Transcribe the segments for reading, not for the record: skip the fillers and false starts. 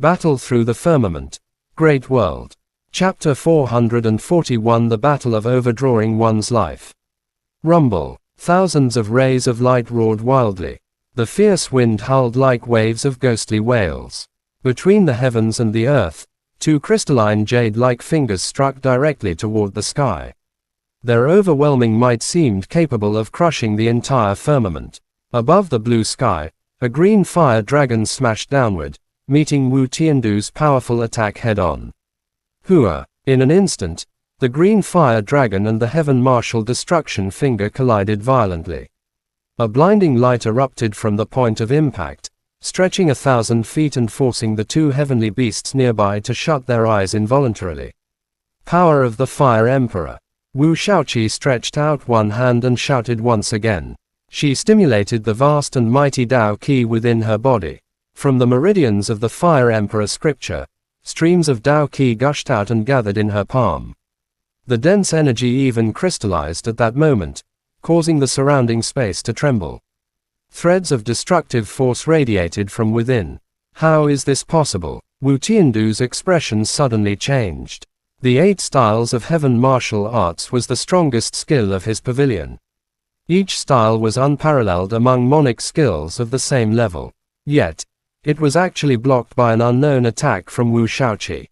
Battle through the firmament. Great world. Chapter 441 The Battle of Overdrawing One's Life. Rumble. Thousands of rays of light roared wildly. The fierce wind howled like waves of ghostly wails. Between the heavens and the earth, two crystalline jade-like fingers struck directly toward the sky. Their overwhelming might seemed capable of crushing the entire firmament. Above the blue sky, a green fire dragon smashed downward, meeting Wu Tiandu's powerful attack head-on. Hua! In an instant, the green fire dragon and the heaven martial destruction finger collided violently. A blinding light erupted from the point of impact, stretching 1,000 feet and forcing the two heavenly beasts nearby to shut their eyes involuntarily. Power of the Fire Emperor. Wu Shaoqi stretched out one hand and shouted once again. She stimulated the vast and mighty Tao Qi within her body. From the meridians of the Fire Emperor scripture, streams of Tao Qi gushed out and gathered in her palm. The dense energy even crystallized at that moment, causing the surrounding space to tremble. Threads of destructive force radiated from within. How is this possible? Wu Tiandu's expression suddenly changed. The 8 styles of heaven martial arts was the strongest skill of his pavilion. Each style was unparalleled among monarch skills of the same level. Yet, it was actually blocked by an unknown attack from Wu Shaoqi.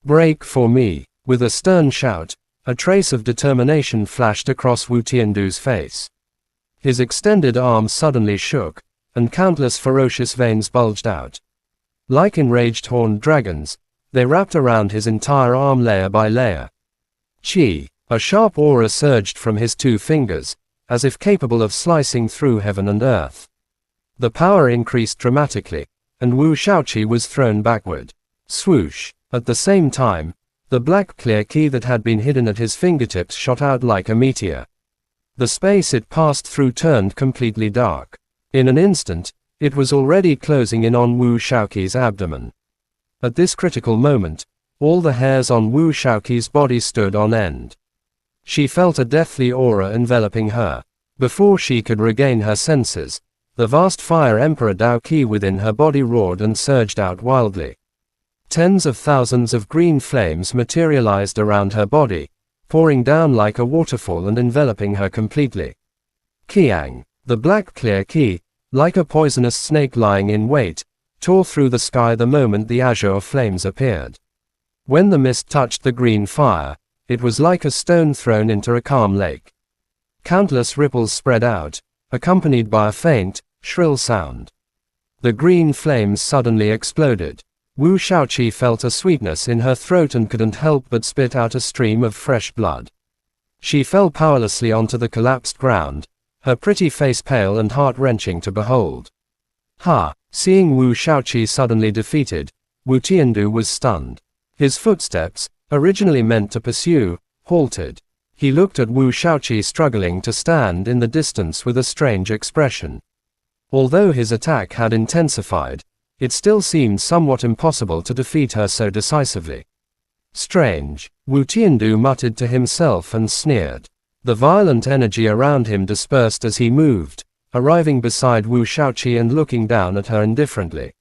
Break for me. With a stern shout, a trace of determination flashed across Wu Tiandu's face. His extended arms suddenly shook, and countless ferocious veins bulged out. Like enraged horned dragons, they wrapped around his entire arm layer by layer. Qi. A sharp aura surged from his 2 fingers, as if capable of slicing through heaven and earth. The power increased dramatically, and Wu Shaoqi was thrown backward. Swoosh! At the same time, the black clear Qi that had been hidden at his fingertips shot out like a meteor. The space it passed through turned completely dark. In an instant, it was already closing in on Wu Shaoqi's abdomen. At this critical moment, all the hairs on Wu Shaoqi's body stood on end. She felt a deathly aura enveloping her. Before she could regain her senses, the vast Fire Emperor Tao Qi within her body roared and surged out wildly. Tens of thousands of green flames materialized around her body, pouring down like a waterfall and enveloping her completely. Qiang. The black clear Qi, like a poisonous snake lying in wait, tore through the sky the moment the azure flames appeared. When the mist touched the green fire, it was like a stone thrown into a calm lake. Countless ripples spread out, accompanied by a faint, shrill sound. The green flames suddenly exploded. Wu Shaoqi felt a sweetness in her throat and couldn't help but spit out a stream of fresh blood. She fell powerlessly onto the collapsed ground, her pretty face pale and heart-wrenching to behold. Ha! Seeing Wu Shaoqi suddenly defeated, Wu Tiandu was stunned. His footsteps, originally meant to pursue, halted. He looked at Wu Shaoqi struggling to stand in the distance with a strange expression. Although his attack had intensified, it still seemed somewhat impossible to defeat her so decisively. Strange, Wu Tiandu muttered to himself and sneered. The violent energy around him dispersed as he moved, arriving beside Wu Shaoqi and looking down at her indifferently.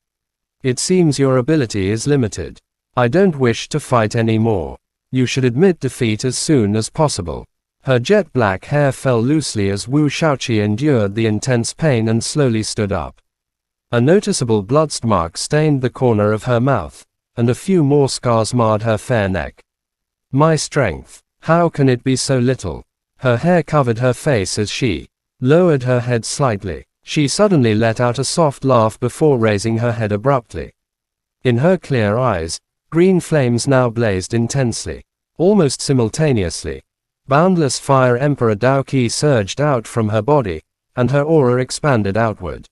It seems your ability is limited. I don't wish to fight anymore. You should admit defeat as soon as possible. Her jet black hair fell loosely as Wu Shaoqi endured the intense pain and slowly stood up. A noticeable bloodmark stained the corner of her mouth, and a few more scars marred her fair neck. My strength. How can it be so little? Her hair covered her face as she lowered her head slightly. She suddenly let out a soft laugh before raising her head abruptly. In her clear eyes, green flames now blazed intensely. Almost simultaneously, boundless Fire Emperor Tao Qi surged out from her body, and her aura expanded outward.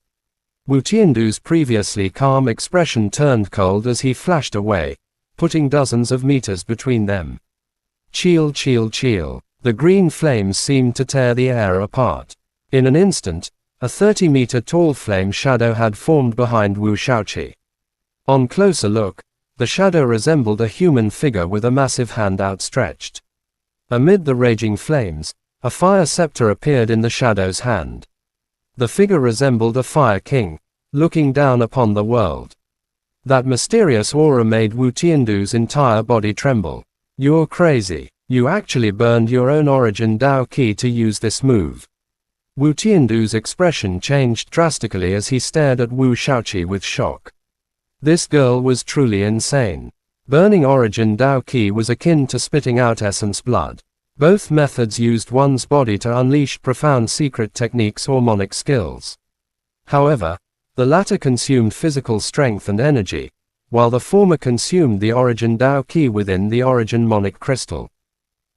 Wu Tiandu's previously calm expression turned cold as he flashed away, putting dozens of meters between them. Cheel cheel cheel. The green flames seemed to tear the air apart. In an instant, a 30-meter tall flame shadow had formed behind Wu Shaoqi. On closer look, the shadow resembled a human figure with a massive hand outstretched. Amid the raging flames, a fire scepter appeared in the shadow's hand. The figure resembled a fire king, looking down upon the world. That mysterious aura made Wu Tiandu's entire body tremble. You're crazy. You actually burned your own origin Dao Qi to use this move. Wu Tiandu's expression changed drastically as he stared at Wu Shaoqi with shock. This girl was truly insane. Burning origin Dao Qi was akin to spitting out essence blood. Both methods used one's body to unleash profound secret techniques or monic skills. However, the latter consumed physical strength and energy, while the former consumed the origin Dao Qi within the origin monic crystal.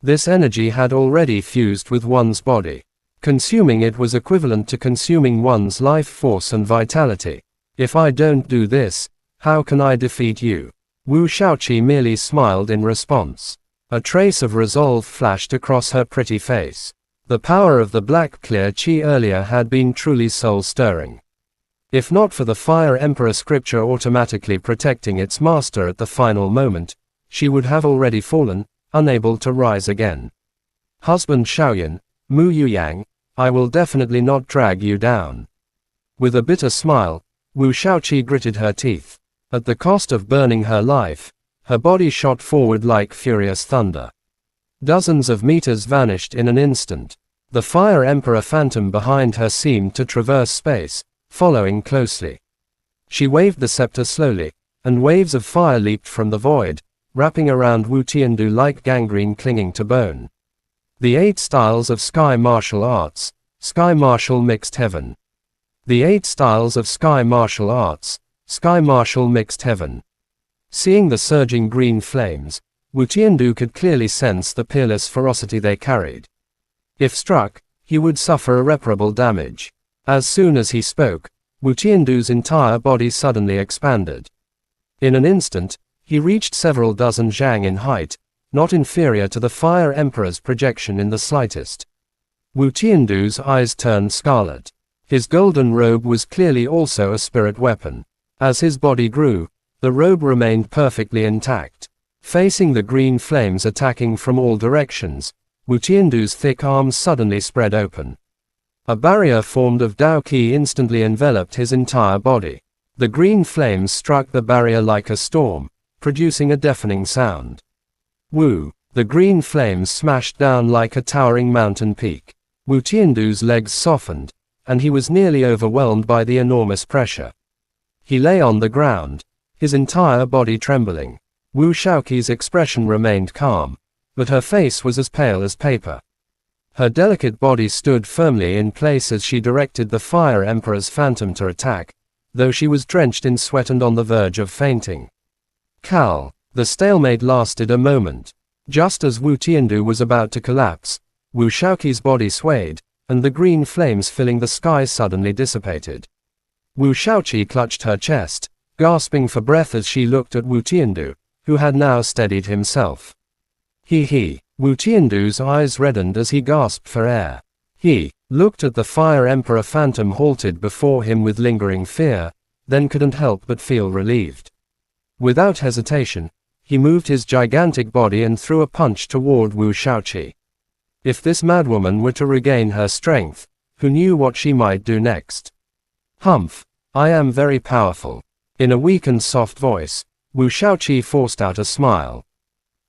This energy had already fused with one's body. Consuming it was equivalent to consuming one's life force and vitality. If I don't do this, how can I defeat you? Wu Shaoqi merely smiled in response. A trace of resolve flashed across her pretty face. The power of the black clear qi earlier had been truly soul-stirring. If not for the Fire Emperor scripture automatically protecting its master at the final moment, she would have already fallen, unable to rise again. Husband Shaoyan, Mu Yuyang, I will definitely not drag you down. With a bitter smile, Wu Shaoqi gritted her teeth. At the cost of burning her life, her body shot forward like furious thunder. Dozens of meters vanished in an instant. The Fire Emperor phantom behind her seemed to traverse space, following closely. She waved the scepter slowly, and waves of fire leaped from the void, wrapping around Wu Tiandu like gangrene clinging to bone. The 8 styles of Sky Martial Arts, Sky Martial Mixed Heaven. The 8 styles of Sky Martial Arts, Sky Martial Mixed Heaven. Seeing the surging green flames, Wu Tiandu could clearly sense the peerless ferocity they carried. If struck, he would suffer irreparable damage. As soon as he spoke, Wu Tiandu's entire body suddenly expanded. In an instant, he reached several dozen zhang in height, not inferior to the Fire Emperor's projection in the slightest. Wu Tiandu's eyes turned scarlet. His golden robe was clearly also a spirit weapon. As his body grew, the robe remained perfectly intact. Facing the green flames attacking from all directions, Wu Tiandu's thick arms suddenly spread open. A barrier formed of Dao Qi instantly enveloped his entire body. The green flames struck the barrier like a storm, producing a deafening sound. Wu! The green flames smashed down like a towering mountain peak. Wu Tiandu's legs softened, and he was nearly overwhelmed by the enormous pressure. He lay on the ground, his entire body trembling. Wu Shaoqi's expression remained calm, but her face was as pale as paper. Her delicate body stood firmly in place as she directed the Fire Emperor's phantom to attack, though she was drenched in sweat and on the verge of fainting. Cal! The stalemate lasted a moment. Just as Wu Tiandu was about to collapse, Wu Shaoqi's body swayed, and the green flames filling the sky suddenly dissipated. Wu Shaoqi clutched her chest, gasping for breath as she looked at Wu Tiandu, who had now steadied himself. He. Wu Tiandu's eyes reddened as he gasped for air. He looked at the Fire Emperor phantom halted before him with lingering fear, then couldn't help but feel relieved. Without hesitation, he moved his gigantic body and threw a punch toward Wu Shaoqi. If this madwoman were to regain her strength, who knew what she might do next? Humph! I am very powerful. In a weak and soft voice, Wu Shaoqi forced out a smile.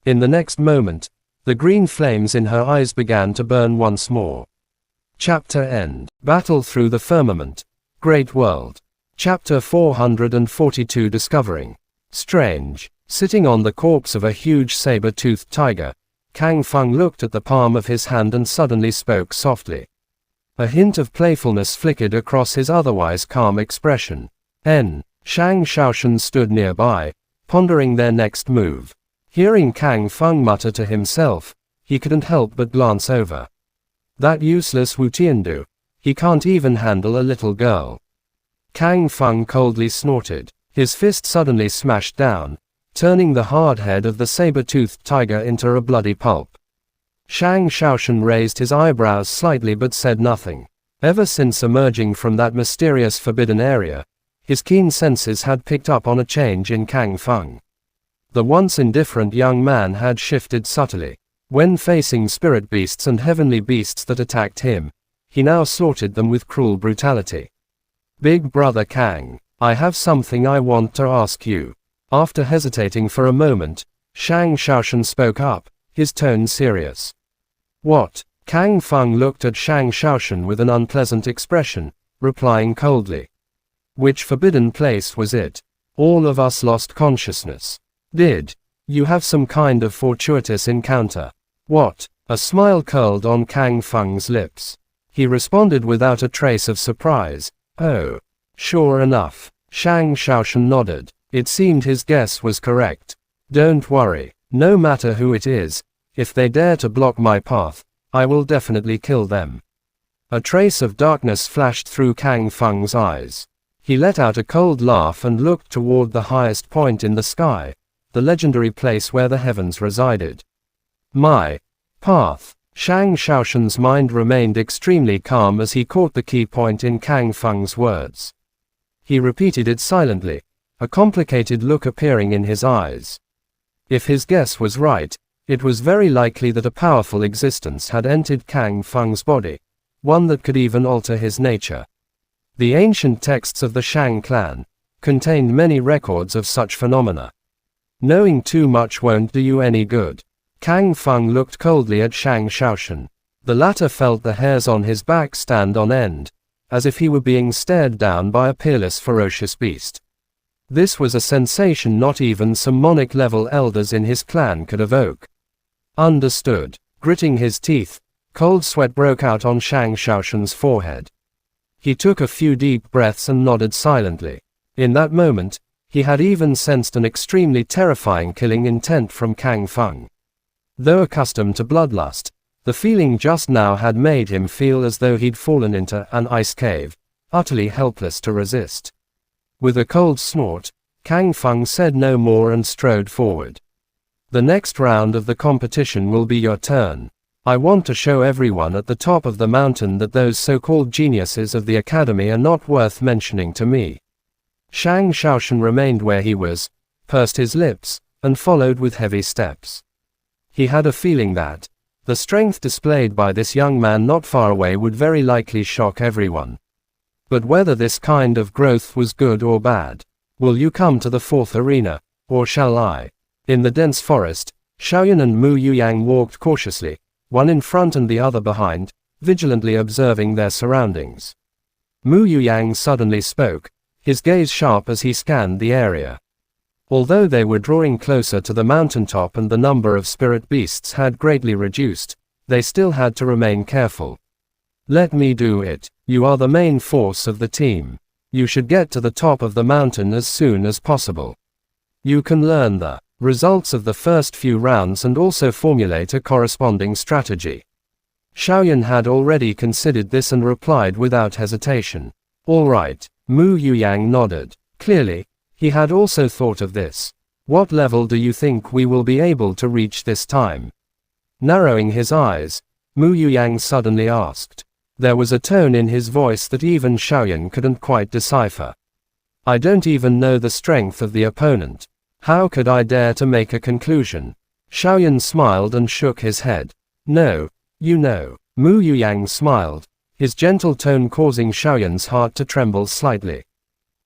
In the next moment, the green flames in her eyes began to burn once more. Chapter End. Battle Through the Firmament. Great World. Chapter 442 Discovering. Strange. Sitting on the corpse of a huge saber-toothed tiger, Kang Feng looked at the palm of his hand and suddenly spoke softly. A hint of playfulness flickered across his otherwise calm expression. Shang Shaoshan stood nearby, pondering their next move. Hearing Kang Feng mutter to himself, he couldn't help but glance over. That useless Wu Tiandu, he can't even handle a little girl. Kang Feng coldly snorted. His fist suddenly smashed down, turning the hard head of the saber-toothed tiger into a bloody pulp. Shang Shaoshan raised his eyebrows slightly but said nothing. Ever since emerging from that mysterious forbidden area, his keen senses had picked up on a change in Kang Feng. The once indifferent young man had shifted subtly. When facing spirit beasts and heavenly beasts that attacked him, he now slaughtered them with cruel brutality. Big Brother Kang. I have something I want to ask you. After hesitating for a moment, Shang Shaoshan spoke up, his tone serious. What? Kang Feng looked at Shang Shaoshan with an unpleasant expression, replying coldly. Which forbidden place was it? All of us lost consciousness. Did you have some kind of fortuitous encounter? What? A smile curled on Kang Feng's lips. He responded without a trace of surprise. Oh. Sure enough. Shang Shaoshan nodded. It seemed his guess was correct. Don't worry. No matter who it is, if they dare to block my path, I will definitely kill them. A trace of darkness flashed through Kang Feng's eyes. He let out a cold laugh and looked toward the highest point in the sky, the legendary place where the heavens resided. My path. Shang Shaoshan's mind remained extremely calm as he caught the key point in Kang Feng's words. He repeated it silently, a complicated look appearing in his eyes. If his guess was right, it was very likely that a powerful existence had entered Kang Feng's body, one that could even alter his nature. The ancient texts of the Shang clan contained many records of such phenomena. Knowing too much won't do you any good. Kang Feng looked coldly at Shang Shaoshan. The latter felt the hairs on his back stand on end, as if he were being stared down by a peerless, ferocious beast. This was a sensation not even some monarch-level elders in his clan could evoke. Understood. Gritting his teeth, cold sweat broke out on Shang Shaoshan's forehead. He took a few deep breaths and nodded silently. In that moment, he had even sensed an extremely terrifying killing intent from Kang Feng. Though accustomed to bloodlust, the feeling just now had made him feel as though he'd fallen into an ice cave, utterly helpless to resist. With a cold snort, Kang Feng said no more and strode forward. The next round of the competition will be your turn. I want to show everyone at the top of the mountain that those so-called geniuses of the academy are not worth mentioning to me. Shang Shaoshan remained where he was, pursed his lips, and followed with heavy steps. He had a feeling that the strength displayed by this young man not far away would very likely shock everyone. But whether this kind of growth was good or bad, will you come to the fourth arena, or shall I? In the dense forest, Xiaoyan and Mu Yuyang walked cautiously, one in front and the other behind, vigilantly observing their surroundings. Mu Yuyang suddenly spoke, his gaze sharp as he scanned the area. Although they were drawing closer to the mountaintop and the number of spirit beasts had greatly reduced, they still had to remain careful. Let me do it. You are the main force of the team. You should get to the top of the mountain as soon as possible. You can learn the results of the first few rounds and also formulate a corresponding strategy. Xiaoyan had already considered this and replied without hesitation. All right. Mu Yuyang nodded. Clearly, he had also thought of this. What level do you think we will be able to reach this time? Narrowing his eyes, Mu Yuyang suddenly asked. There was a tone in his voice that even Xiaoyan couldn't quite decipher. I don't even know the strength of the opponent. How could I dare to make a conclusion? Xiaoyan smiled and shook his head. No, you know. Mu Yuyang smiled, his gentle tone causing Xiaoyan's heart to tremble slightly.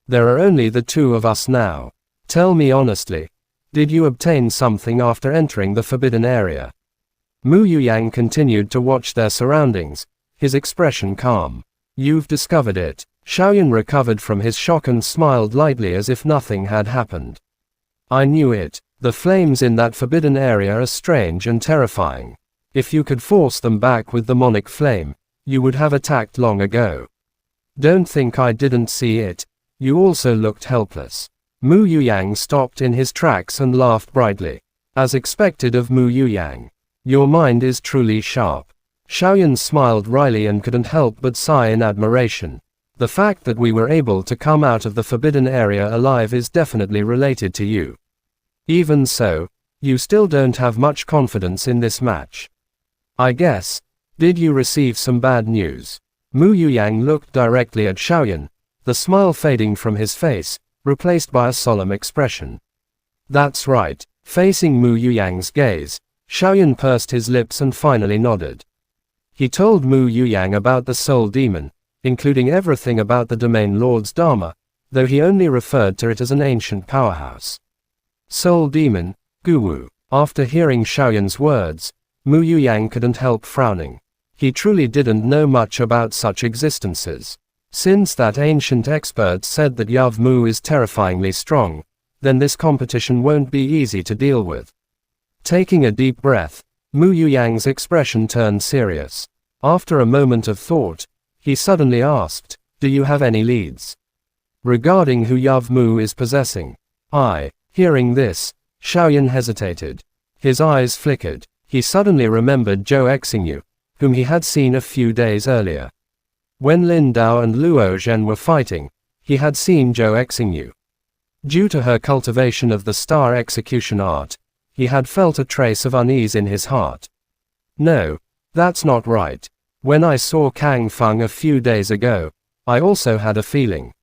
There are only the two of us now. Tell me honestly, did you obtain something after entering the forbidden area? Mu Yuyang continued to watch their surroundings, his expression calm. You've discovered it. Xiaoyan recovered from his shock and smiled lightly as if nothing had happened. I knew it. The flames in that forbidden area are strange and terrifying. If you could force them back with the demonic flame, you would have attacked long ago. Don't think I didn't see it. You also looked helpless. Mu Yuyang stopped in his tracks and laughed brightly. As expected of Mu Yuyang. Your mind is truly sharp. Xiaoyan smiled wryly and couldn't help but sigh in admiration. The fact that we were able to come out of the forbidden area alive is definitely related to you. Even so, you still don't have much confidence in this match. I guess. Did you receive some bad news? Mu Yuyang looked directly at Xiaoyan, the smile fading from his face, replaced by a solemn expression. That's right. Facing Mu Yuyang's gaze, Xiaoyan pursed his lips and finally nodded. He told Mu Yuyang about the soul demon, including everything about the domain lord's Dharma, though he only referred to it as an ancient powerhouse. Soul demon, Guwu. After hearing Xiaoyan's words, Mu Yuyang couldn't help frowning. He truly didn't know much about such existences. Since that ancient expert said that Yav Mu is terrifyingly strong, then this competition won't be easy to deal with. Taking a deep breath, Mu Yuyang's expression turned serious. After a moment of thought, he suddenly asked, "Do you have any leads regarding who Yav Mu is possessing?" Hearing this, Xiaoyan hesitated. His eyes flickered. He suddenly remembered Zhou Exingyu, whom he had seen a few days earlier. When Lin Dao and Luo Zhen were fighting, he had seen Zhou Exingyu. Due to her cultivation of the star execution art, he had felt a trace of unease in his heart. No, that's not right. When I saw Kang Feng a few days ago, I also had a feeling.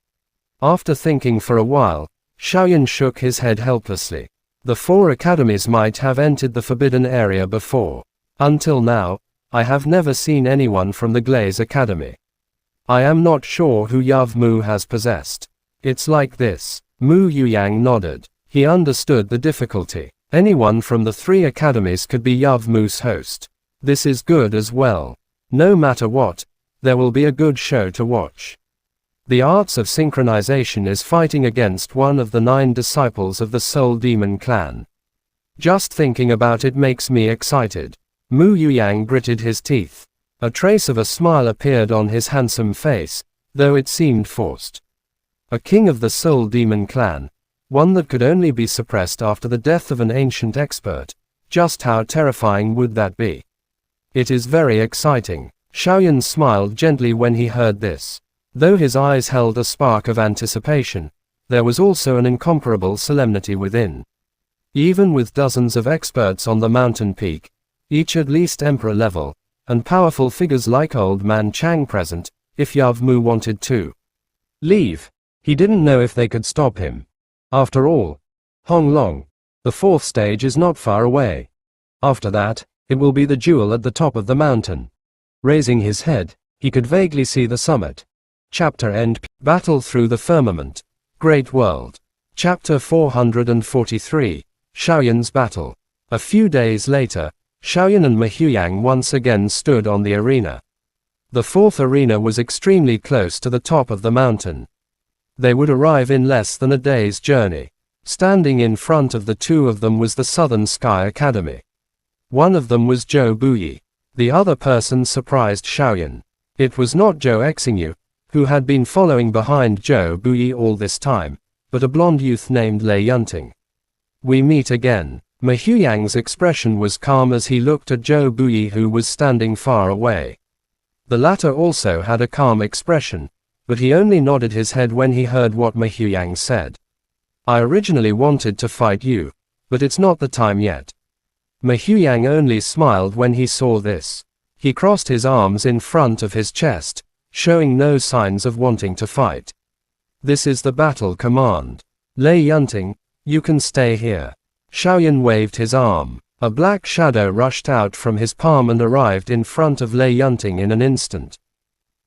After thinking for a while, Xiaoyan shook his head helplessly. The 4 academies might have entered the forbidden area before. Until now, I have never seen anyone from the Glaze Academy. I am not sure who Yav Mu has possessed. It's like this. Mu Yuyang nodded. He understood the difficulty. Anyone from the 3 academies could be Yav Mu's host. This is good as well. No matter what, there will be a good show to watch. The arts of synchronization is fighting against one of the 9 disciples of the Soul Demon clan. Just thinking about it makes me excited. Mu Yuyang gritted his teeth. A trace of a smile appeared on his handsome face, though it seemed forced. A king of the Soul Demon clan, one that could only be suppressed after the death of an ancient expert. Just how terrifying would that be? It is very exciting. Xiaoyan smiled gently when he heard this. Though his eyes held a spark of anticipation, there was also an incomparable solemnity within. Even with dozens of experts on the mountain peak, each at least emperor level, and powerful figures like Old Man Chang present, if Yav Mu wanted to leave, he didn't know if they could stop him. After all, Hong Long, the 4th stage is not far away. After that, it will be the jewel at the top of the mountain. Raising his head, he could vaguely see the summit. Chapter End. Battle Through the Firmament. Great World. Chapter 443. Xiaoyan's Battle. A few days later, Xiaoyan and Mahuyang once again stood on the arena. The 4th arena was extremely close to the top of the mountain. They would arrive in less than a day's journey. Standing in front of the 2 of them was the Southern Sky Academy. One of them was Zhou Buyi. The other person surprised Xiaoyan. It was not Zhou Exingyu, who had been following behind Zhou Buyi all this time, but a blonde youth named Lei Yunting. "We meet again." Mahuyang's expression was calm as he looked at Zhou Buyi, who was standing far away. The latter also had a calm expression, but he only nodded his head when he heard what Mahuyang said. "I originally wanted to fight you, but it's not the time yet." Mahuyang only smiled when he saw this. He crossed his arms in front of his chest, showing no signs of wanting to fight. "This is the battle command. Lei Yunting, you can stay here." Xiaoyan waved his arm. A black shadow rushed out from his palm and arrived in front of Lei Yunting in an instant.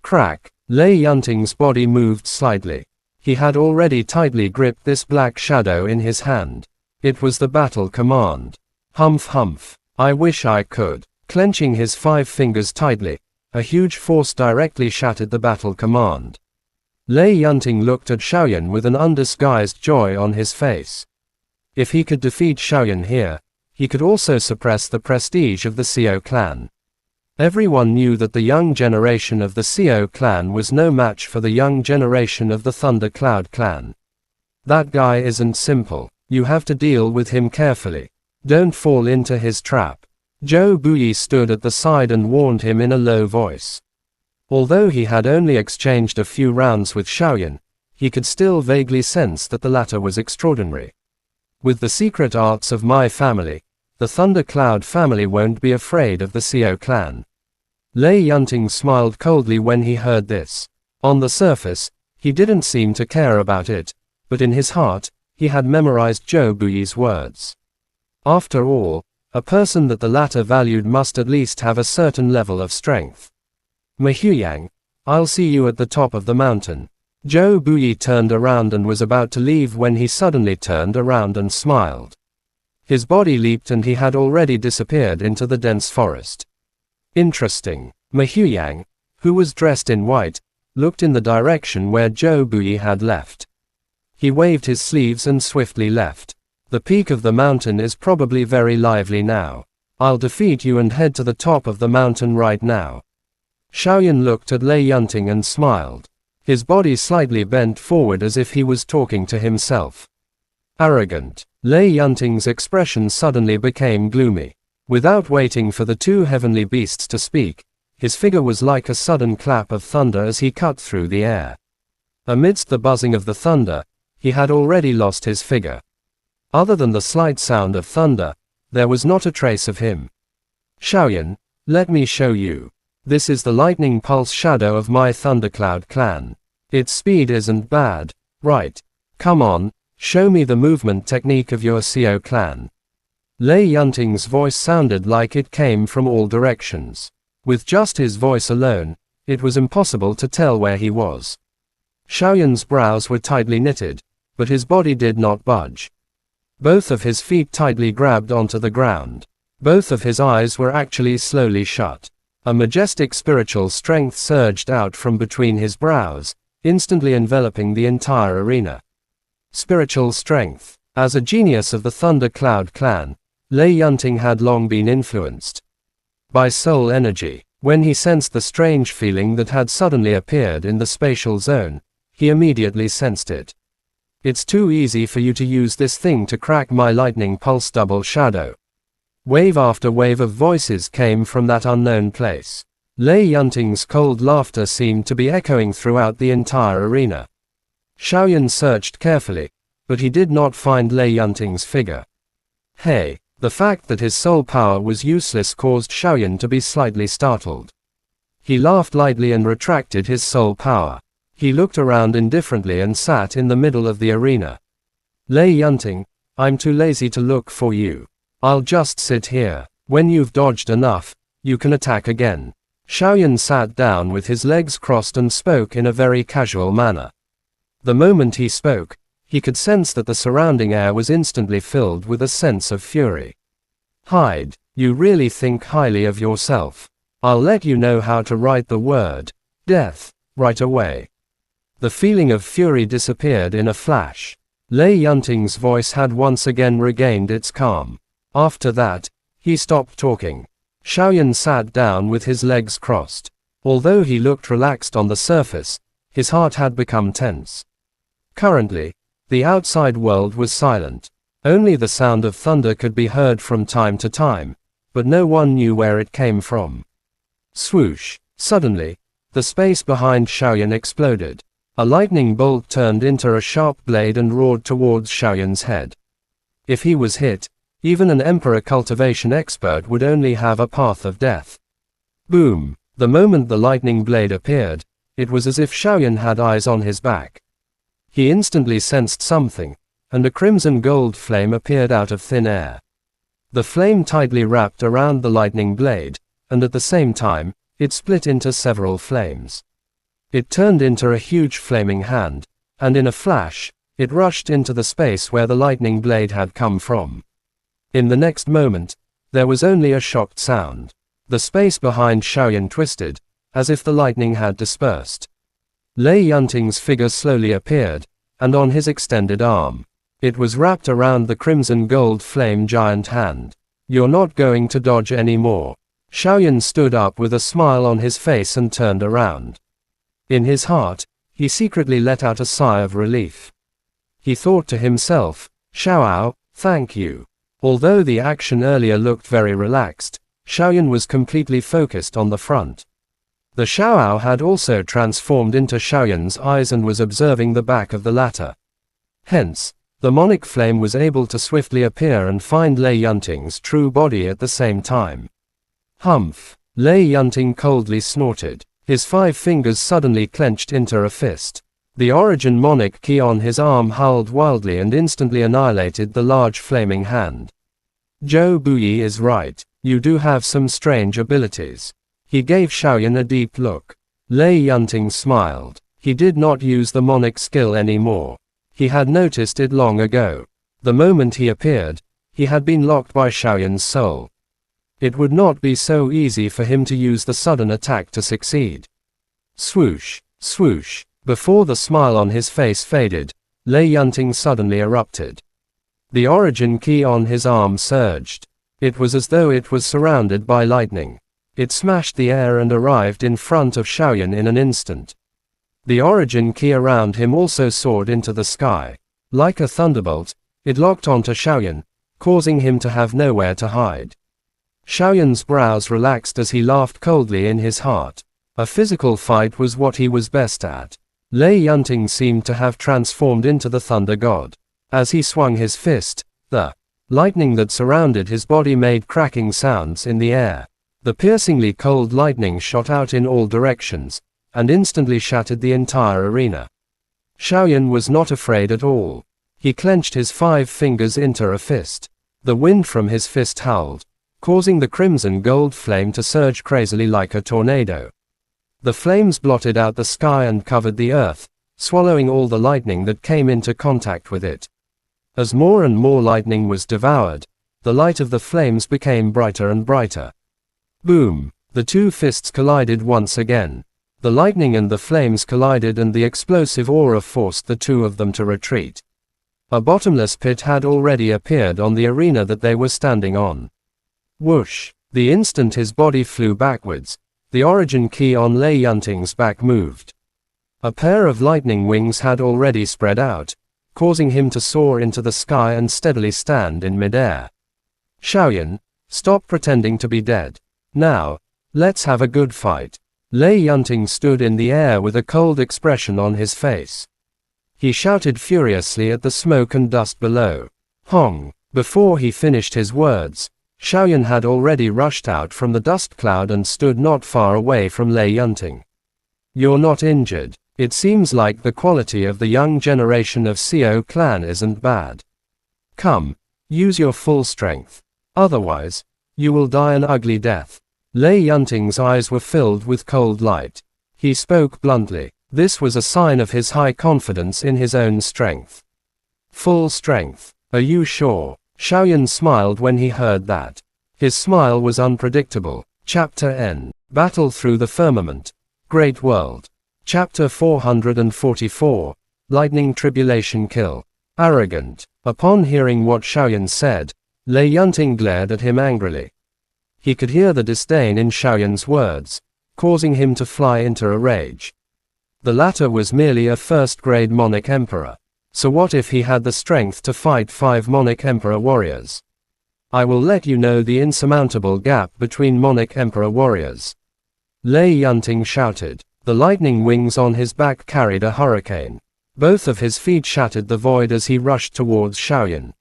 Crack! Lei Yunting's body moved slightly. He had already tightly gripped this black shadow in his hand. It was the battle command. Humph humph. I wish I could. Clenching his 5 fingers tightly, a huge force directly shattered the battle command. Lei Yunting looked at Xiaoyan with an undisguised joy on his face. If he could defeat Xiaoyan here, he could also suppress the prestige of the Xiao clan. Everyone knew that the young generation of the Xiao clan was no match for the young generation of the Thunder Cloud clan. That guy isn't simple. You have to deal with him carefully. Don't fall into his trap. Zhou Buyi stood at the side and warned him in a low voice. Although he had only exchanged a few rounds with Xiaoyan, he could still vaguely sense that the latter was extraordinary. With the secret arts of my family, the Thunder Cloud family won't be afraid of the Xiao clan. Lei Yunting smiled coldly when he heard this. On the surface, he didn't seem to care about it, but in his heart, he had memorized Zhou Buyi's words. After all, a person that the latter valued must at least have a certain level of strength. Mahuyang, I'll see you at the top of the mountain. Zhou Buyi turned around and was about to leave when he suddenly turned around and smiled. His body leaped and he had already disappeared into the dense forest. Interesting. Ma Huyang, who was dressed in white, looked in the direction where Zhou Buyi had left. He waved his sleeves and swiftly left. The peak of the mountain is probably very lively now. I'll defeat you and head to the top of the mountain right now. Xiaoyan looked at Lei Yunting and smiled. His body slightly bent forward as if he was talking to himself. Arrogant. Lei Yunting's expression suddenly became gloomy. Without waiting for the two heavenly beasts to speak, his figure was like a sudden clap of thunder as he cut through the air. Amidst the buzzing of the thunder, he had already lost his figure. Other than the slight sound of thunder, there was not a trace of him. Xiaoyan, let me show you. This is the lightning pulse shadow of my Thundercloud clan. Its speed isn't bad, right? Come on, show me the movement technique of your Xiao clan. Lei Yunting's voice sounded like it came from all directions. With just his voice alone, it was impossible to tell where he was. Xiaoyan's brows were tightly knitted, but his body did not budge. Both of his feet tightly grabbed onto the ground. Both of his eyes were actually slowly shut. A majestic spiritual strength surged out from between his brows, instantly enveloping the entire arena. Spiritual strength. As a genius of the Thundercloud clan, Lei Yunting had long been influenced by soul energy. When he sensed the strange feeling that had suddenly appeared in the spatial zone, he immediately sensed it. It's too easy for you to use this thing to crack my lightning pulse double shadow. Wave after wave of voices came from that unknown place. Lei Yunting's cold laughter seemed to be echoing throughout the entire arena. Xiaoyan searched carefully, but he did not find Lei Yunting's figure. Hey, the fact that his soul power was useless caused Xiaoyan to be slightly startled. He laughed lightly and retracted his soul power. He looked around indifferently and sat in the middle of the arena. Lei Yunting, I'm too lazy to look for you. I'll just sit here. When you've dodged enough, you can attack again. Xiaoyan sat down with his legs crossed and spoke in a very casual manner. The moment he spoke, he could sense that the surrounding air was instantly filled with a sense of fury. Hide, you really think highly of yourself. I'll let you know how to write the word death right away. The feeling of fury disappeared in a flash. Lei Yunting's voice had once again regained its calm. After that, he stopped talking. Xiaoyan sat down with his legs crossed. Although he looked relaxed on the surface, his heart had become tense. Currently, the outside world was silent. Only the sound of thunder could be heard from time to time, but no one knew where it came from. Swoosh! Suddenly, the space behind Xiaoyan exploded. A lightning bolt turned into a sharp blade and roared towards Xiaoyan's head. If he was hit, even an emperor cultivation expert would only have a path of death. Boom! The moment the lightning blade appeared, it was as if Xiaoyan had eyes on his back. He instantly sensed something, and a crimson gold flame appeared out of thin air. The flame tightly wrapped around the lightning blade, and at the same time, it split into several flames. It turned into a huge flaming hand, and in a flash, it rushed into the space where the lightning blade had come from. In the next moment, there was only a shocked sound. The space behind Xiaoyan twisted, as if the lightning had dispersed. Lei Yunting's figure slowly appeared, and on his extended arm. It was wrapped around the crimson gold flame giant hand. You're not going to dodge anymore. Xiaoyan stood up with a smile on his face and turned around. In his heart, he secretly let out a sigh of relief. He thought to himself, Xiaoao, thank you. Although the action earlier looked very relaxed, Xiaoyan was completely focused on the front. The Xiaoao had also transformed into Xiaoyan's eyes and was observing the back of the latter. Hence, the monic flame was able to swiftly appear and find Lei Yunting's true body at the same time. Humph! Lei Yunting coldly snorted. His 5 fingers suddenly clenched into a fist. The origin monic key on his arm howled wildly and instantly annihilated the large flaming hand. Zhou Buyi is right. You do have some strange abilities. He gave Xiaoyan a deep look. Lei Yunting smiled. He did not use the monic skill anymore. He had noticed it long ago. The moment he appeared, he had been locked by Xiaoyan's soul. It would not be so easy for him to use the sudden attack to succeed. Swoosh, swoosh. Before the smile on his face faded, Lei Yunting suddenly erupted. The origin key on his arm surged. It was as though it was surrounded by lightning. It smashed the air and arrived in front of Xiaoyan in an instant. The origin key around him also soared into the sky. Like a thunderbolt, it locked onto Xiaoyan, causing him to have nowhere to hide. Xiaoyan's brows relaxed as he laughed coldly in his heart. A physical fight was what he was best at. Lei Yunting seemed to have transformed into the thunder god. As he swung his fist, the lightning that surrounded his body made cracking sounds in the air. The piercingly cold lightning shot out in all directions, and instantly shattered the entire arena. Xiaoyan was not afraid at all. He clenched his 5 fingers into a fist. The wind from his fist howled, causing the crimson gold flame to surge crazily like a tornado. The flames blotted out the sky and covered the earth, swallowing all the lightning that came into contact with it. As more and more lightning was devoured, the light of the flames became brighter and brighter. Boom! The 2 fists collided once again. The lightning and the flames collided and the explosive aura forced the 2 of them to retreat. A bottomless pit had already appeared on the arena that they were standing on. Whoosh! The instant his body flew backwards, the origin key on Lei Yunting's back moved. A pair of lightning wings had already spread out, causing him to soar into the sky and steadily stand in midair. Xiaoyan, stop pretending to be dead. Now, let's have a good fight. Lei Yunting stood in the air with a cold expression on his face. He shouted furiously at the smoke and dust below. Hong! Before he finished his words, Xiaoyan had already rushed out from the dust cloud and stood not far away from Lei Yunting. You're not injured. It seems like the quality of the young generation of Xiao clan isn't bad. Come, use your full strength. Otherwise, you will die an ugly death. Lei Yunting's eyes were filled with cold light. He spoke bluntly. This was a sign of his high confidence in his own strength. Full strength. Are you sure? Xiaoyan smiled when he heard that. His smile was unpredictable. Chapter N. Battle Through the Firmament. Great World. Chapter 444. Lightning Tribulation Kill. Arrogant. Upon hearing what Xiaoyan said, Lei Yunting glared at him angrily. He could hear the disdain in Xiaoyan's words, causing him to fly into a rage. The latter was merely a first-grade Monic Emperor. So what if he had the strength to fight 5 Monic Emperor warriors? I will let you know the insurmountable gap between Monic Emperor warriors. Lei Yunting shouted. The lightning wings on his back carried a hurricane. Both of his feet shattered the void as he rushed towards Xiaoyan.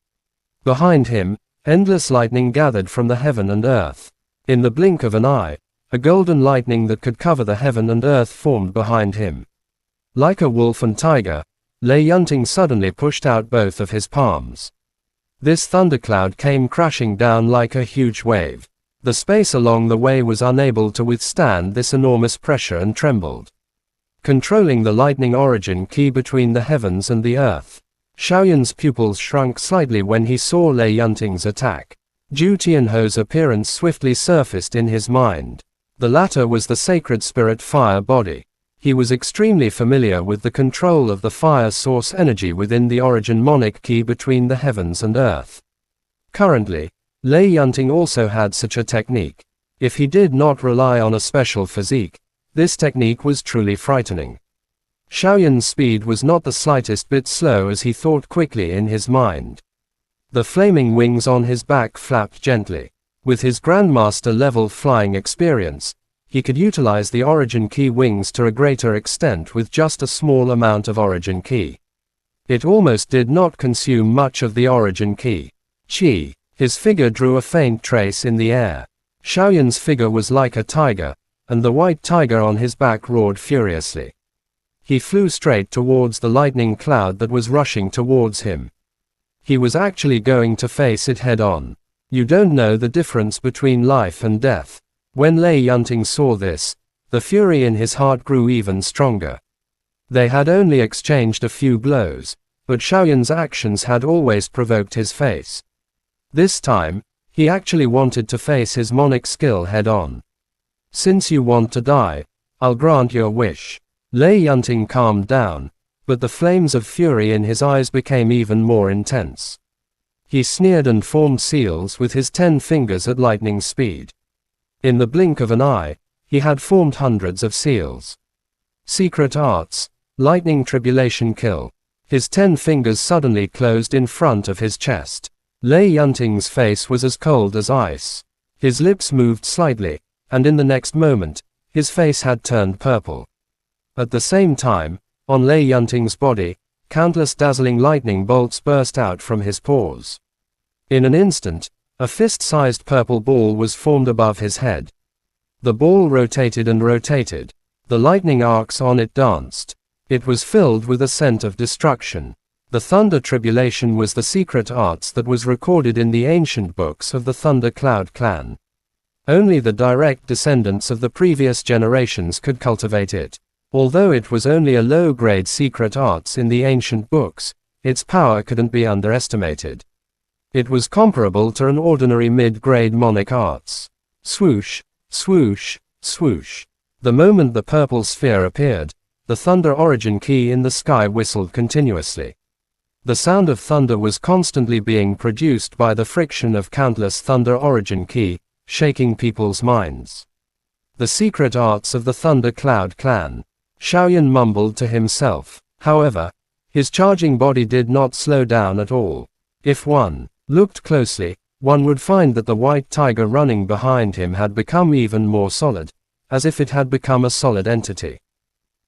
Behind him, endless lightning gathered from the heaven and earth. In the blink of an eye, a golden lightning that could cover the heaven and earth formed behind him. Like a wolf and tiger, Lei Yunting suddenly pushed out both of his palms. This thundercloud came crashing down like a huge wave. The space along the way was unable to withstand this enormous pressure and trembled. Controlling the lightning origin key between the heavens and the earth, Xiaoyan's pupils shrunk slightly when he saw Lei Yunting's attack. Zhu Tianho's appearance swiftly surfaced in his mind. The latter was the sacred spirit fire body. He was extremely familiar with the control of the fire source energy within the origin monic key between the heavens and earth. Currently, Lei Yunting also had such a technique. If he did not rely on a special physique, this technique was truly frightening. Xiaoyan's speed was not the slightest bit slow as he thought quickly in his mind. The flaming wings on his back flapped gently. With his Grandmaster-level flying experience, he could utilize the origin key wings to a greater extent with just a small amount of origin key. It almost did not consume much of the origin key. Chi. His figure drew a faint trace in the air. Xiaoyan's figure was like a tiger, and the white tiger on his back roared furiously. He flew straight towards the lightning cloud that was rushing towards him. He was actually going to face it head-on. You don't know the difference between life and death. When Lei Yunting saw this, the fury in his heart grew even stronger. They had only exchanged a few blows, but Xiaoyan's actions had always provoked his face. This time, he actually wanted to face his monic skill head-on. "Since you want to die, I'll grant your wish." Lei Yunting calmed down, but the flames of fury in his eyes became even more intense. He sneered and formed seals with his 10 fingers at lightning speed. In the blink of an eye, he had formed hundreds of seals. Secret arts, lightning tribulation kill. His 10 fingers suddenly closed in front of his chest. Lei Yunting's face was as cold as ice. His lips moved slightly, and in the next moment, his face had turned purple. At the same time, on Lei Yunting's body, countless dazzling lightning bolts burst out from his pores. In an instant, a fist-sized purple ball was formed above his head. The ball rotated and rotated. The lightning arcs on it danced. It was filled with a scent of destruction. The Thunder Tribulation was the secret arts that was recorded in the ancient books of the Thunder Cloud clan. Only the direct descendants of the previous generations could cultivate it. Although it was only a low-grade secret arts in the ancient books, its power couldn't be underestimated. It was comparable to an ordinary mid-grade monic arts. Swoosh, swoosh, swoosh. The moment the purple sphere appeared, the thunder origin key in the sky whistled continuously. The sound of thunder was constantly being produced by the friction of countless thunder origin key, shaking people's minds. The secret arts of the Thunder Cloud clan. Xiaoyan mumbled to himself. However, his charging body did not slow down at all. If one looked closely, one would find that the white tiger running behind him had become even more solid, as if it had become a solid entity.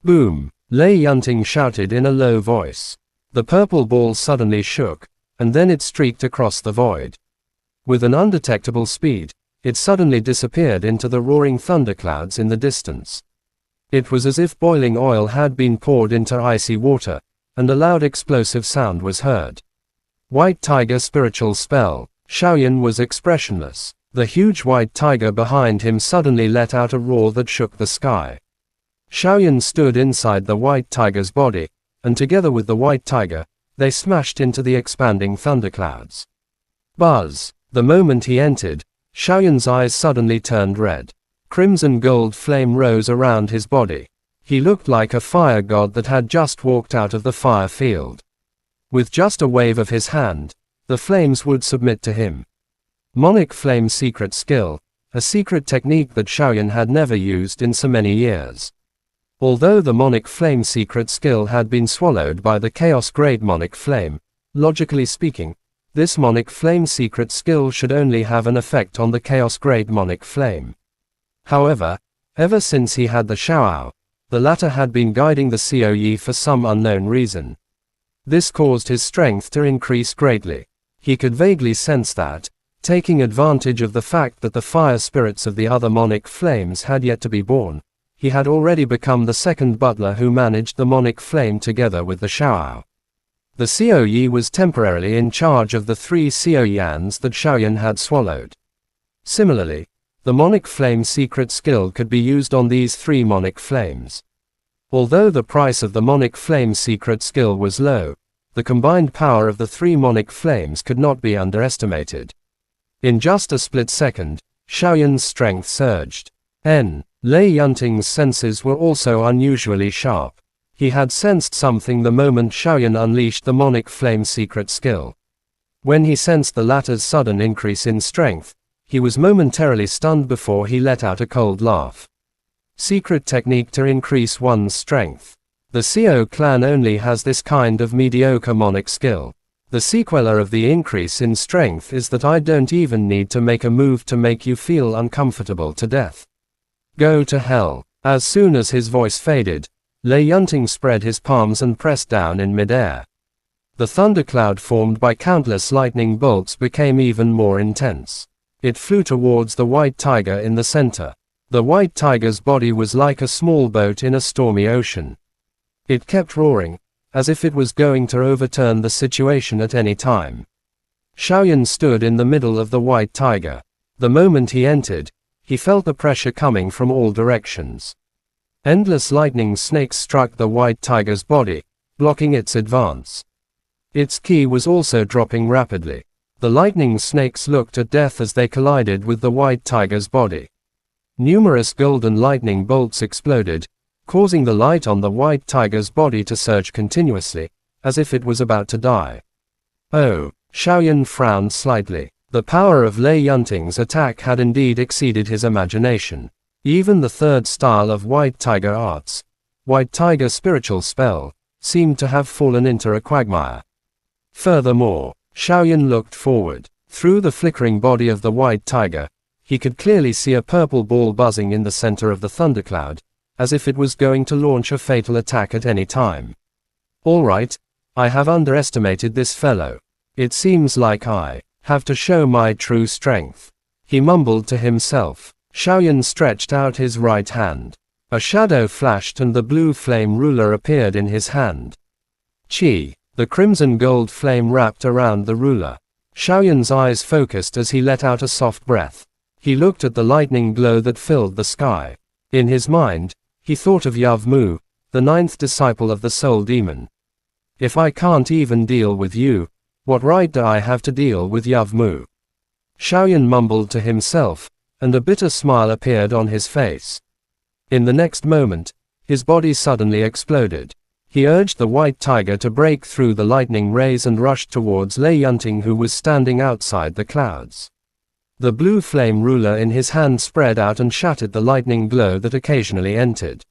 Boom! Lei Yunting shouted in a low voice. The purple ball suddenly shook, and then it streaked across the void. With an undetectable speed, it suddenly disappeared into the roaring thunderclouds in the distance. It was as if boiling oil had been poured into icy water, and a loud explosive sound was heard. White tiger spiritual spell. Xiaoyan was expressionless. The huge white tiger behind him suddenly let out a roar that shook the sky. Xiaoyan stood inside the white tiger's body, and together with the white tiger, they smashed into the expanding thunderclouds. Buzz! The moment he entered, Xiaoyan's eyes suddenly turned red. Crimson gold flame rose around his body. He looked like a fire god that had just walked out of the fire field. With just a wave of his hand, the flames would submit to him. Monic Flame secret skill, a secret technique that Xiaoyan had never used in so many years. Although the Monic Flame secret skill had been swallowed by the Chaos Grade Monic Flame, logically speaking, this Monic Flame secret skill should only have an effect on the Chaos Grade Monic Flame. However, ever since he had the Xiaoao, the latter had been guiding the Coyi for some unknown reason. This caused his strength to increase greatly. He could vaguely sense that, taking advantage of the fact that the fire spirits of the other Monic Flames had yet to be born, he had already become the second butler who managed the Monic Flame together with the Xiaoao. The Coyi was temporarily in charge of the 3 Coyans that Xiaoyan had swallowed. Similarly, the Monic Flame secret skill could be used on these 3 Monic Flames. Although the price of the Monic Flame secret skill was low, the combined power of the 3 Monic Flames could not be underestimated. In just a split second, Xiaoyan's strength surged. Lei Yunting's senses were also unusually sharp. He had sensed something the moment Xiaoyan unleashed the Monic Flame secret skill. When he sensed the latter's sudden increase in strength, he was momentarily stunned before he let out a cold laugh. Secret technique to increase one's strength. The Co clan only has this kind of mediocre Monic skill. The sequela of the increase in strength is that I don't even need to make a move to make you feel uncomfortable to death. Go to hell. As soon as his voice faded, Lei Yunting spread his palms and pressed down in midair. The thundercloud formed by countless lightning bolts became even more intense. It flew towards the white tiger in the center. The white tiger's body was like a small boat in a stormy ocean. It kept roaring, as if it was going to overturn the situation at any time. Xiaoyan stood in the middle of the white tiger. The moment he entered, he felt the pressure coming from all directions. Endless lightning snakes struck the white tiger's body, blocking its advance. Its ki was also dropping rapidly. The lightning snakes looked at death as they collided with the white tiger's body. Numerous golden lightning bolts exploded, causing the light on the white tiger's body to surge continuously, as if it was about to die. Oh, Xiaoyan frowned slightly. The power of Lei Yunting's attack had indeed exceeded his imagination. Even the third style of White Tiger arts, White Tiger spiritual spell, seemed to have fallen into a quagmire. Furthermore, Xiaoyan looked forward. Through the flickering body of the White Tiger, he could clearly see a purple ball buzzing in the center of the thundercloud, as if it was going to launch a fatal attack at any time. All right, I have underestimated this fellow. It seems like I have to show my true strength, he mumbled to himself. Xiaoyan stretched out his right hand. A shadow flashed and the blue flame ruler appeared in his hand. Qi, the crimson gold flame wrapped around the ruler. Xiaoyan's eyes focused as he let out a soft breath. He looked at the lightning glow that filled the sky. In his mind, he thought of Yav Mu, the ninth disciple of the soul demon. If I can't even deal with you, what right do I have to deal with Yav Mu? Xiaoyan mumbled to himself, and a bitter smile appeared on his face. In the next moment, his body suddenly exploded. He urged the white tiger to break through the lightning rays and rushed towards Lei Yunting, who was standing outside the clouds. The blue flame ruler in his hand spread out and shattered the lightning glow that occasionally entered.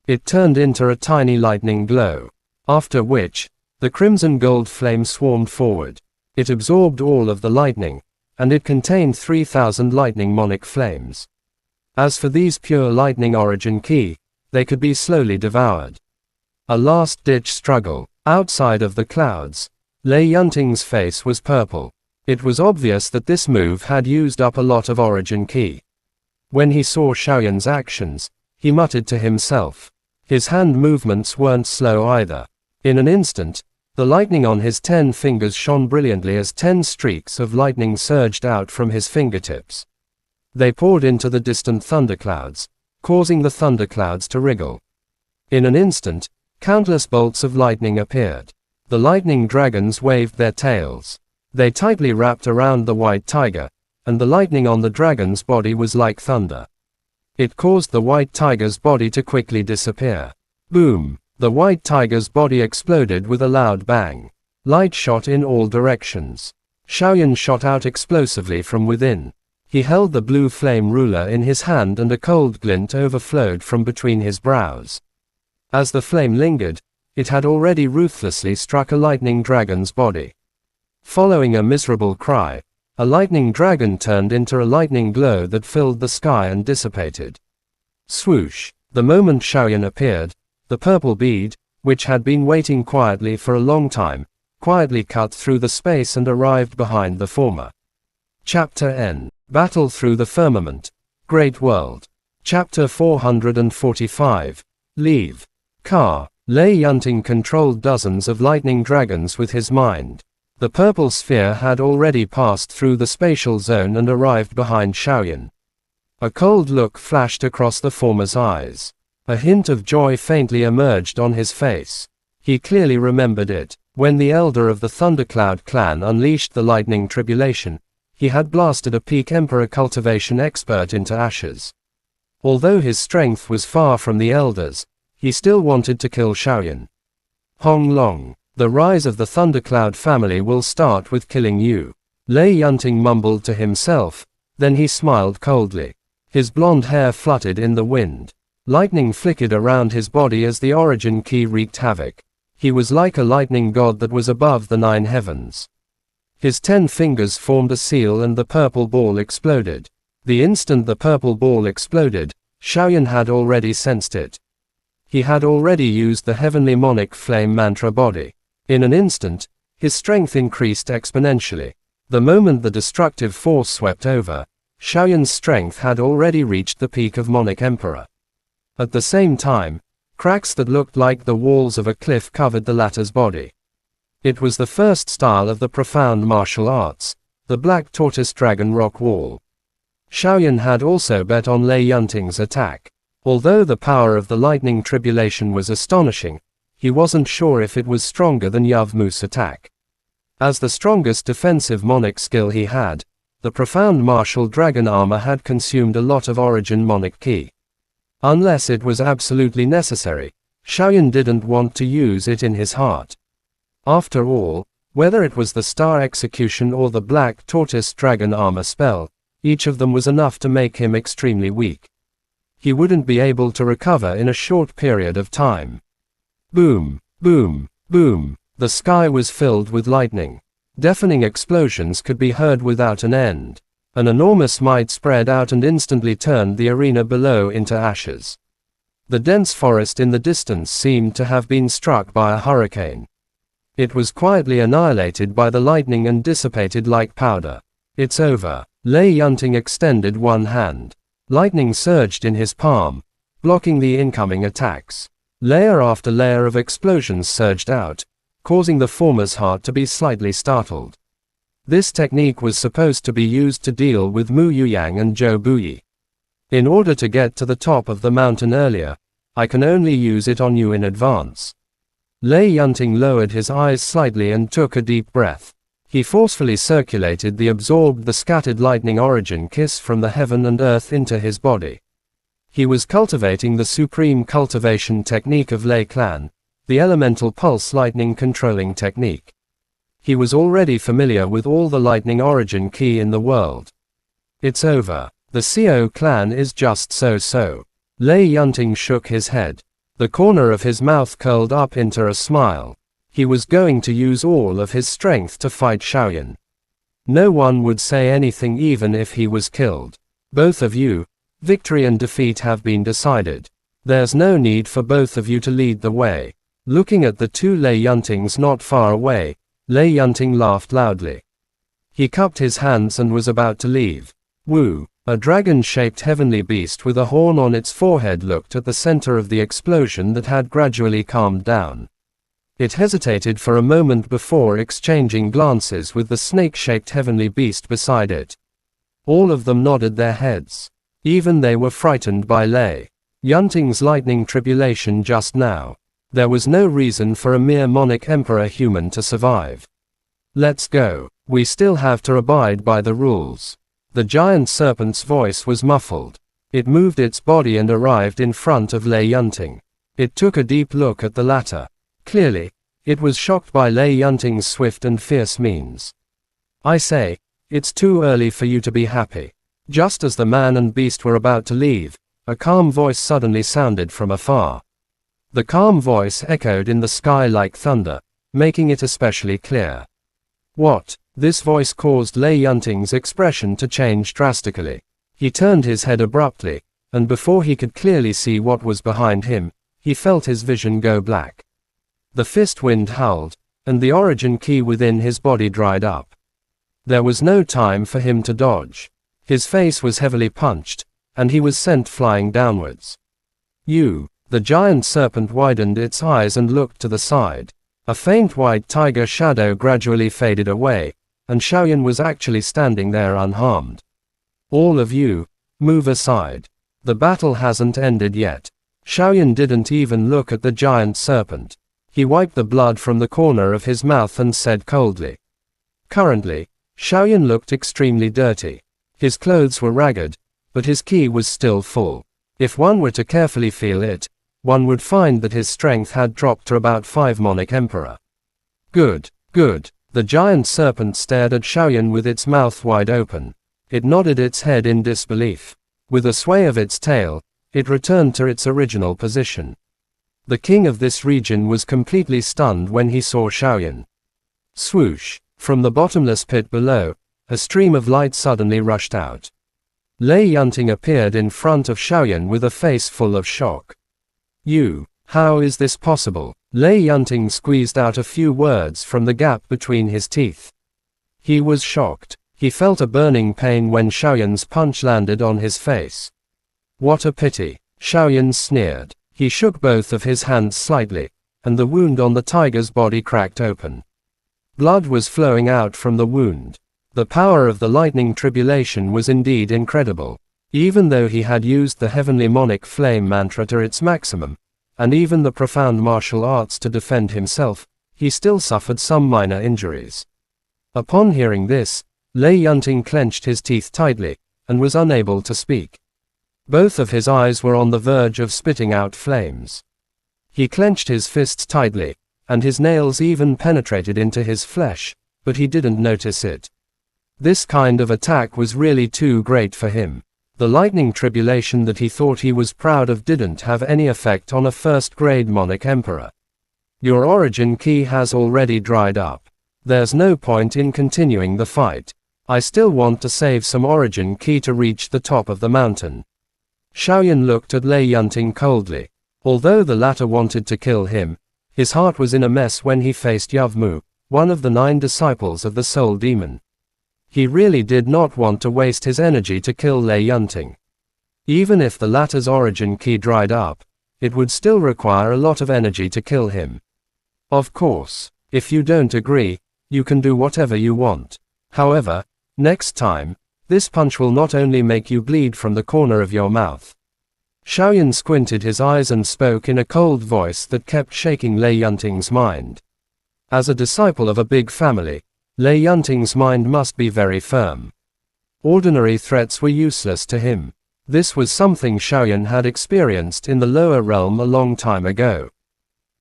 It turned into a tiny lightning glow. After which, the crimson gold flame swarmed forward. It absorbed all of the lightning, and it contained 3,000 lightning monic flames. As for these pure lightning origin ki, they could be slowly devoured. A last-ditch struggle. Outside of the clouds, Lei Yunting's face was purple. It was obvious that this move had used up a lot of origin ki. When he saw Xiaoyan's actions, he muttered to himself. His hand movements weren't slow either. In an instant, the lightning on his 10 fingers shone brilliantly as 10 streaks of lightning surged out from his fingertips. They poured into the distant thunderclouds, causing the thunderclouds to wriggle. In an instant, countless bolts of lightning appeared. The lightning dragons waved their tails. They tightly wrapped around the white tiger, and the lightning on the dragon's body was like thunder. It caused the white tiger's body to quickly disappear. Boom! The white tiger's body exploded with a loud bang. Light shot in all directions. Xiaoyan shot out explosively from within. He held the blue flame ruler in his hand and a cold glint overflowed from between his brows. As the flame lingered, it had already ruthlessly struck a lightning dragon's body. Following a miserable cry, a lightning dragon turned into a lightning glow that filled the sky and dissipated. Swoosh! The moment Xiaoyan appeared, the purple bead, which had been waiting quietly for a long time, quietly cut through the space and arrived behind the former. Chapter N. Battle Through the Firmament. Great World. Chapter 445. Leave. Car. Lei Yunting controlled dozens of lightning dragons with his mind. The purple sphere had already passed through the spatial zone and arrived behind Xiaoyan. A cold look flashed across the former's eyes. A hint of joy faintly emerged on his face. He clearly remembered it. When the elder of the Thundercloud clan unleashed the lightning tribulation, he had blasted a peak emperor cultivation expert into ashes. Although his strength was far from the elder's, he still wanted to kill Xiaoyan. Hong Long. The rise of the Thundercloud family will start with killing you. Lei Yunting mumbled to himself, then he smiled coldly. His blonde hair fluttered in the wind. Lightning flickered around his body as the origin ki wreaked havoc. He was like a lightning god that was above the 9 heavens. His 10 fingers formed a seal and the purple ball exploded. The instant the purple ball exploded, Xiaoyan had already sensed it. He had already used the heavenly monic flame mantra body. In an instant, his strength increased exponentially. The moment the destructive force swept over, Xiaoyan's strength had already reached the peak of Monic Emperor. At the same time, cracks that looked like the walls of a cliff covered the latter's body. It was the first style of the profound martial arts, the Black Tortoise Dragon Rock Wall. Xiaoyan had also bet on Lei Yunting's attack. Although the power of the lightning tribulation was astonishing, he wasn't sure if it was stronger than Yavmu's attack. As the strongest defensive Monic skill he had, the profound martial dragon armor had consumed a lot of origin Monic ki. Unless it was absolutely necessary, Xiaoyan didn't want to use it in his heart. After all, whether it was the Star Execution or the Black Tortoise Dragon Armor spell, each of them was enough to make him extremely weak. He wouldn't be able to recover in a short period of time. Boom, boom, boom. The sky was filled with lightning. Deafening explosions could be heard without an end. An enormous might spread out and instantly turned the arena below into ashes. The dense forest in the distance seemed to have been struck by a hurricane. It was quietly annihilated by the lightning and dissipated like powder. It's over. Lei Yunting extended one hand. Lightning surged in his palm, blocking the incoming attacks. Layer after layer of explosions surged out, causing the former's heart to be slightly startled. This technique was supposed to be used to deal with Mu Yuyang and Zhou Buyi. In order to get to the top of the mountain earlier, I can only use it on you in advance. Lei Yunting lowered his eyes slightly and took a deep breath. He forcefully circulated the scattered lightning origin kiss from the heaven and earth into his body. He was cultivating the supreme cultivation technique of Lei Clan, the elemental pulse lightning controlling technique. He was already familiar with all the lightning origin ki in the world. It's over. The Xiao clan is just so-so. Lei Yunting shook his head. The corner of his mouth curled up into a smile. He was going to use all of his strength to fight Xiaoyan. No one would say anything even if he was killed. Both of you, victory and defeat have been decided. There's no need for both of you to lead the way. Looking at the two Lei Yuntings not far away, Lei Yunting laughed loudly. He cupped his hands and was about to leave. Wu, a dragon-shaped heavenly beast with a horn on its forehead, looked at the center of the explosion that had gradually calmed down. It hesitated for a moment before exchanging glances with the snake-shaped heavenly beast beside it. All of them nodded their heads. Even they were frightened by Lei Yunting's lightning tribulation just now. There was no reason for a mere Monic Emperor human to survive. Let's go. We still have to abide by the rules. The giant serpent's voice was muffled. It moved its body and arrived in front of Lei Yunting. It took a deep look at the latter. Clearly, it was shocked by Lei Yunting's swift and fierce means. I say, it's too early for you to be happy. Just as the man and beast were about to leave, a calm voice suddenly sounded from afar. The calm voice echoed in the sky like thunder, making it especially clear. What? This voice caused Lei Yunting's expression to change drastically. He turned his head abruptly, and before he could clearly see what was behind him, he felt his vision go black. The fist wind howled, and the origin ki within his body dried up. There was no time for him to dodge. His face was heavily punched, and he was sent flying downwards. The giant serpent widened its eyes and looked to the side. A faint white tiger shadow gradually faded away, and Xiaoyan was actually standing there unharmed. All of you, move aside. The battle hasn't ended yet. Xiaoyan didn't even look at the giant serpent. He wiped the blood from the corner of his mouth and said coldly. Currently, Xiaoyan looked extremely dirty. His clothes were ragged, but his ki was still full. If one were to carefully feel it, one would find that his strength had dropped to about 5 Monic Emperor. Good, good. The giant serpent stared at Xiaoyan with its mouth wide open. It nodded its head in disbelief. With a sway of its tail, it returned to its original position. The king of this region was completely stunned when he saw Xiaoyan. Swoosh! From the bottomless pit below, a stream of light suddenly rushed out. Lei Yunting appeared in front of Xiaoyan with a face full of shock. How is this possible? Lei Yunting squeezed out a few words from the gap between his teeth. He was shocked. He felt a burning pain when Xiaoyan's punch landed on his face. What a pity! Xiaoyan sneered. He shook both of his hands slightly, and the wound on the tiger's body cracked open. Blood was flowing out from the wound. The power of the lightning tribulation was indeed incredible. Even though he had used the heavenly monic flame mantra to its maximum, and even the profound martial arts to defend himself, he still suffered some minor injuries. Upon hearing this, Lei Yunting clenched his teeth tightly, and was unable to speak. Both of his eyes were on the verge of spitting out flames. He clenched his fists tightly, and his nails even penetrated into his flesh, but he didn't notice it. This kind of attack was really too great for him. The lightning tribulation that he thought he was proud of didn't have any effect on a first-grade Monic Emperor. Your origin key has already dried up. There's no point in continuing the fight. I still want to save some origin key to reach the top of the mountain. Xiaoyan looked at Lei Yunting coldly. Although the latter wanted to kill him, his heart was in a mess when he faced Yavmu, one of the 9 disciples of the Soul Demon. He really did not want to waste his energy to kill Lei Yunting. Even if the latter's origin key dried up, it would still require a lot of energy to kill him. Of course, if you don't agree, you can do whatever you want. However, next time, this punch will not only make you bleed from the corner of your mouth. Xiaoyan squinted his eyes and spoke in a cold voice that kept shaking Lei Yunting's mind. As a disciple of a big family, Lei Yunting's mind must be very firm. Ordinary threats were useless to him. This was something Xiaoyan had experienced in the lower realm a long time ago.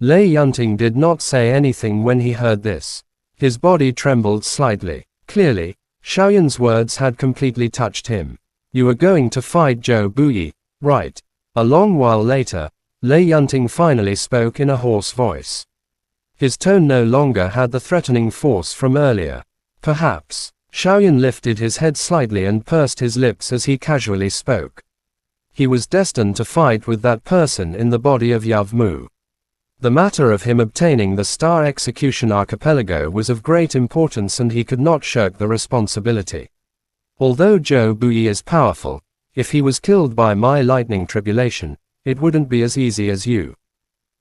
Lei Yunting did not say anything when he heard this. His body trembled slightly. Clearly, Xiaoyan's words had completely touched him. You are going to fight Zhou Buyi, right? A long while later, Lei Yunting finally spoke in a hoarse voice. His tone no longer had the threatening force from earlier. Perhaps. Xiaoyan lifted his head slightly and pursed his lips as he casually spoke. He was destined to fight with that person in the body of Yavmu. The matter of him obtaining the Star Execution Archipelago was of great importance and he could not shirk the responsibility. Although Zhou Buyi is powerful, if he was killed by my lightning tribulation, it wouldn't be as easy as you.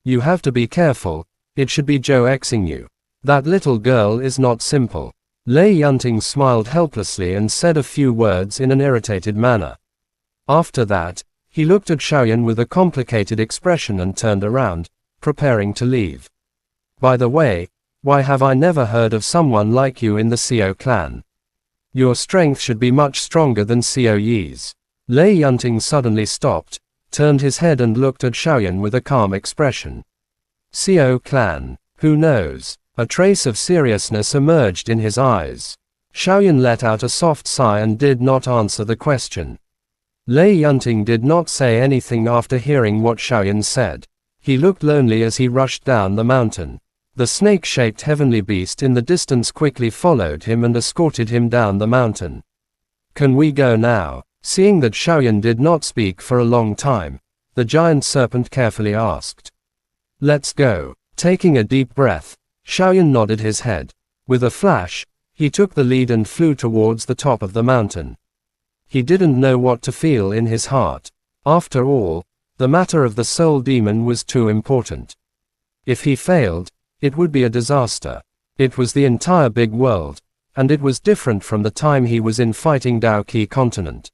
You have to be careful. It should be Zhou Xing you. That little girl is not simple. Lei Yunting smiled helplessly and said a few words in an irritated manner. After that, he looked at Xiaoyan with a complicated expression and turned around, preparing to leave. By the way, why have I never heard of someone like you in the Xiao clan? Your strength should be much stronger than Xiao Yi's. Lei Yunting suddenly stopped, turned his head and looked at Xiaoyan with a calm expression. Xiao clan, who knows? A trace of seriousness emerged in his eyes. Xiaoyan let out a soft sigh and did not answer the question. Lei Yunting did not say anything after hearing what Xiaoyan said. He looked lonely as he rushed down the mountain. The snake-shaped heavenly beast in the distance quickly followed him and escorted him down the mountain. Can we go now? Seeing that Xiaoyan did not speak for a long time, the giant serpent carefully asked. Let's go. Taking a deep breath, Xiaoyan nodded his head. With a flash, he took the lead and flew towards the top of the mountain. He didn't know what to feel in his heart. After all, the matter of the soul demon was too important. If he failed, it would be a disaster. It was the entire big world, and it was different from the time he was in fighting Daoqi continent.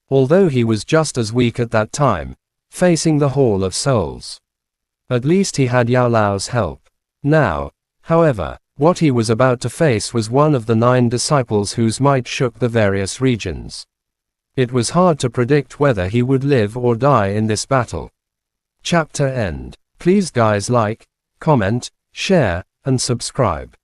Although he was just as weak at that time, facing the Hall of Souls. At least he had Yao Lao's help. Now, however, what he was about to face was one of the 9 disciples whose might shook the various regions. It was hard to predict whether he would live or die in this battle. Chapter end. Please guys like, comment, share, and subscribe.